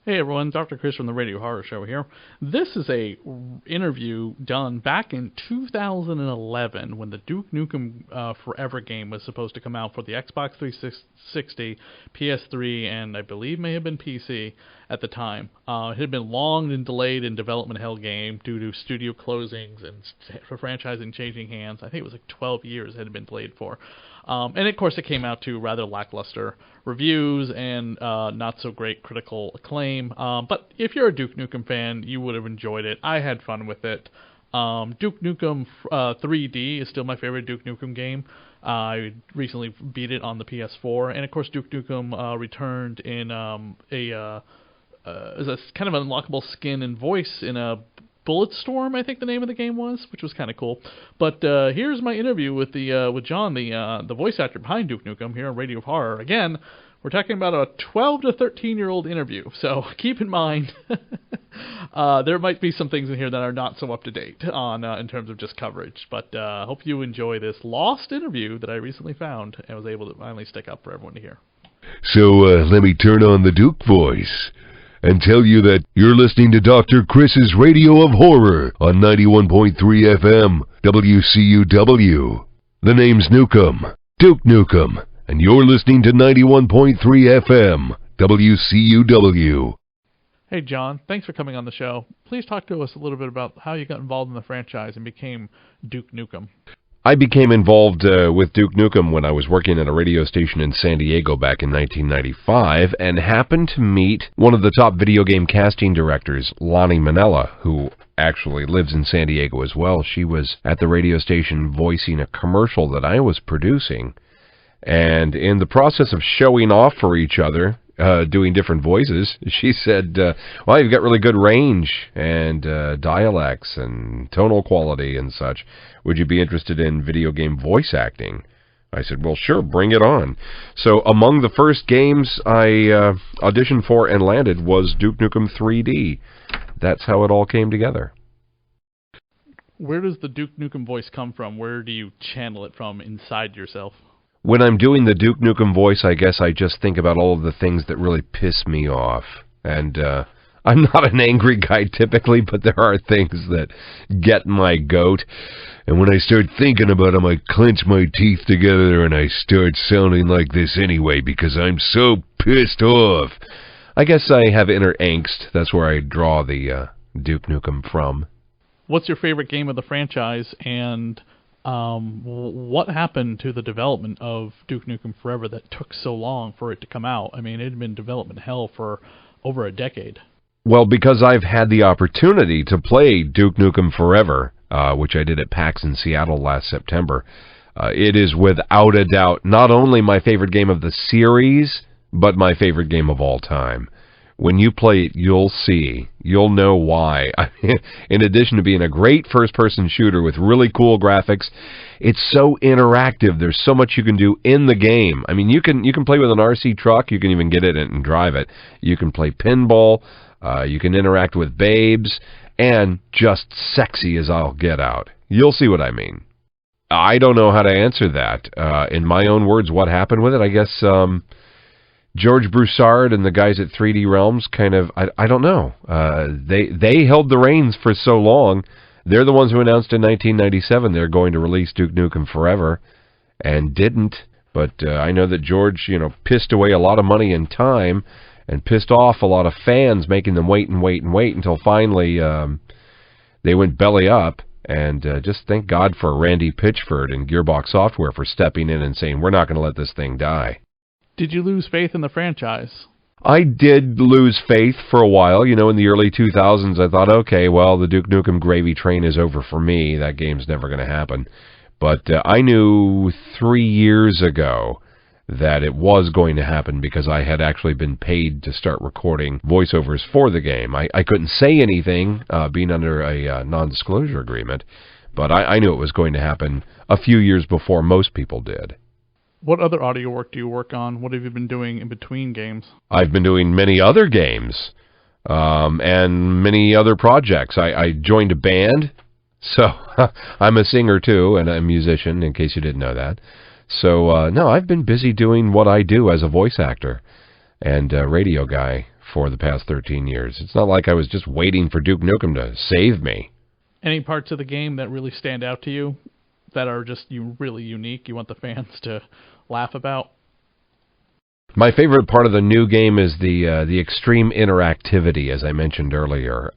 Hey everyone, Dr. Chris from the Radio Horror Show here. This is a interview done back in 2011 when the Duke Nukem Forever game was supposed to come out for the Xbox 360, PS3, and I believe may have been PC at the time. It had been long and delayed in development hell game due to studio closings and franchising changing hands. I think it was like 12 years it had been delayed for. And of course it came out to rather lackluster reviews and not so great critical acclaim. But if you're a Duke Nukem fan, you would have enjoyed it. I had fun with it. Duke Nukem 3D is still my favorite Duke Nukem game. I recently beat it on the PS4, and of course Duke Nukem returned in as a kind of unlockable skin and voice in a Bulletstorm, I think the name of the game was, which was kind of cool. But here's my interview with Jon, the voice actor behind Duke Nukem, here on Radio of Horror. Again, we're talking about a 12 to 13-year-old interview, so keep in mind there might be some things in here that are not so up to date on in terms of just coverage. But hope you enjoy this lost interview that I recently found and was able to finally stick up for everyone to hear. So let me turn on the Duke voice and tell you that you're listening to Dr. Chris's Radio of Horror on 91.3 FM, WCUW. The name's Nukem, Duke Nukem, and you're listening to 91.3 FM, WCUW. Hey, Jon, thanks for coming on the show. Please talk to us a little bit about how you got involved in the franchise and became Duke Nukem. I became involved with Duke Nukem when I was working at a radio station in San Diego back in 1995 and happened to meet one of the top video game casting directors, Lonnie Manella, who actually lives in San Diego as well. She was at the radio station voicing a commercial that I was producing. And in the process of showing off for each other, doing different voices, she said, well, you've got really good range and dialects and tonal quality and such. Would you be interested in video game voice acting? I said, well, sure, bring it on. So among the first games I auditioned for and landed was Duke Nukem 3D. That's how it all came together. Where does the Duke Nukem voice come from? Where do you channel it from inside yourself? When I'm doing the Duke Nukem voice, I guess I just think about all of the things that really piss me off. And I'm not an angry guy typically, but there are things that get my goat. And when I start thinking about them, I clench my teeth together and I start sounding like this anyway because I'm so pissed off. I guess I have inner angst. That's where I draw the Duke Nukem from. What's your favorite game of the franchise, and what happened to the development of Duke Nukem Forever that took so long for it to come out? I mean, it had been development hell for over a decade. Well, because I've had the opportunity to play Duke Nukem Forever, which I did at PAX in Seattle last September, it is without a doubt not only my favorite game of the series, but my favorite game of all time. When you play it, you'll see. You'll know why. In addition to being a great first-person shooter with really cool graphics, it's so interactive. There's so much you can do in the game. I mean, you can play with an RC truck. You can even get it and drive it. You can play pinball. You can interact with babes. And just sexy as I'll get out. You'll see what I mean. I don't know how to answer that. In my own words, what happened with it? I guess George Broussard and the guys at 3D Realms kind of, I don't know. They held the reins for so long. They're the ones who announced in 1997 they're going to release Duke Nukem Forever, and didn't. But I know that George, pissed away a lot of money and time, and pissed off a lot of fans, making them wait and wait and wait until finally they went belly up. And just thank God for Randy Pitchford and Gearbox Software for stepping in and saying, we're not going to let this thing die. Did you lose faith in the franchise? I did lose faith for a while. In the early 2000s, I thought, okay, well, the Duke Nukem gravy train is over for me. That game's never going to happen. But I knew 3 years ago that it was going to happen because I had actually been paid to start recording voiceovers for the game. I couldn't say anything, being under a non-disclosure agreement, but I knew it was going to happen a few years before most people did. What other audio work do you work on? What have you been doing in between games? I've been doing many other games and many other projects. I joined a band, so I'm a singer too, and a musician, in case you didn't know that. So, no, I've been busy doing what I do as a voice actor and radio guy for the past 13 years. It's not like I was just waiting for Duke Nukem to save me. Any parts of the game that really stand out to you that are just really unique, you want the fans to laugh about? My favorite part of the new game is the extreme interactivity, as I mentioned earlier.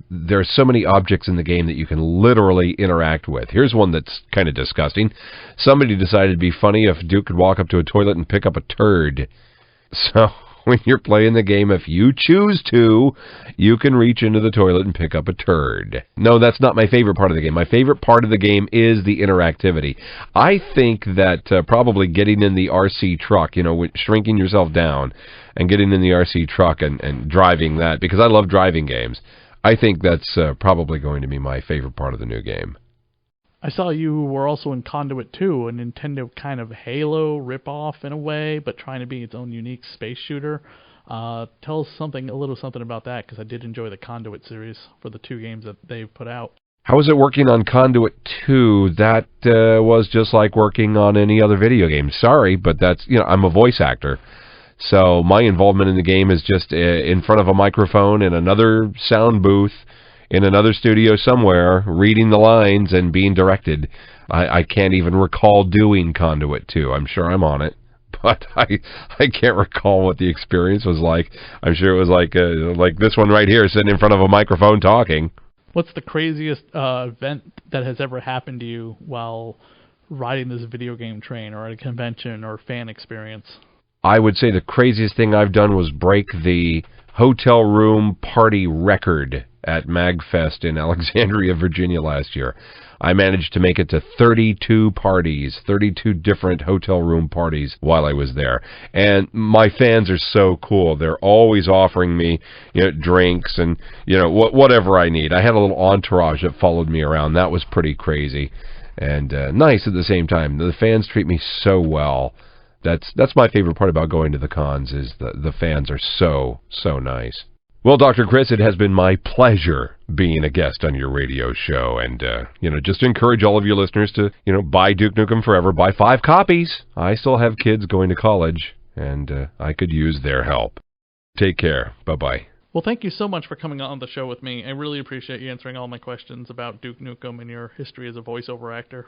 There are so many objects in the game that you can literally interact with. Here's one that's kind of disgusting. Somebody decided it'd be funny if Duke could walk up to a toilet and pick up a turd. So when you're playing the game, if you choose to, you can reach into the toilet and pick up a turd. No, that's not my favorite part of the game. My favorite part of the game is the interactivity. I think that probably getting in the RC truck, shrinking yourself down and getting in the RC truck and driving that, because I love driving games, I think that's probably going to be my favorite part of the new game. I saw you were also in Conduit 2, a Nintendo kind of Halo ripoff in a way, but trying to be its own unique space shooter. Tell us a little something about that, because I did enjoy the Conduit series for the 2 games that they've put out. How was it working on Conduit 2? That was just like working on any other video game. Sorry, but that's, I'm a voice actor. So my involvement in the game is just in front of a microphone in another sound booth, in another studio somewhere, reading the lines and being directed. I can't even recall doing Conduit 2. I'm sure I'm on it, but I can't recall what the experience was like. I'm sure it was like this one right here, sitting in front of a microphone talking. What's the craziest event that has ever happened to you while riding this video game train, or at a convention or fan experience? I would say the craziest thing I've done was break the hotel room party record at MagFest in Alexandria, Virginia last year. I managed to make it to 32 parties, 32 different hotel room parties while I was there. And my fans are so cool. They're always offering me, drinks and, whatever I need. I had a little entourage that followed me around. That was pretty crazy and nice at the same time. The fans treat me so well. That's my favorite part about going to the cons, is the fans are so nice. Well, Dr. Chris, it has been my pleasure being a guest on your radio show, and just to encourage all of your listeners to buy Duke Nukem Forever, buy 5 copies. I still have kids going to college, and I could use their help. Take care. Bye-bye. Well, thank you so much for coming on the show with me. I really appreciate you answering all my questions about Duke Nukem and your history as a voiceover actor.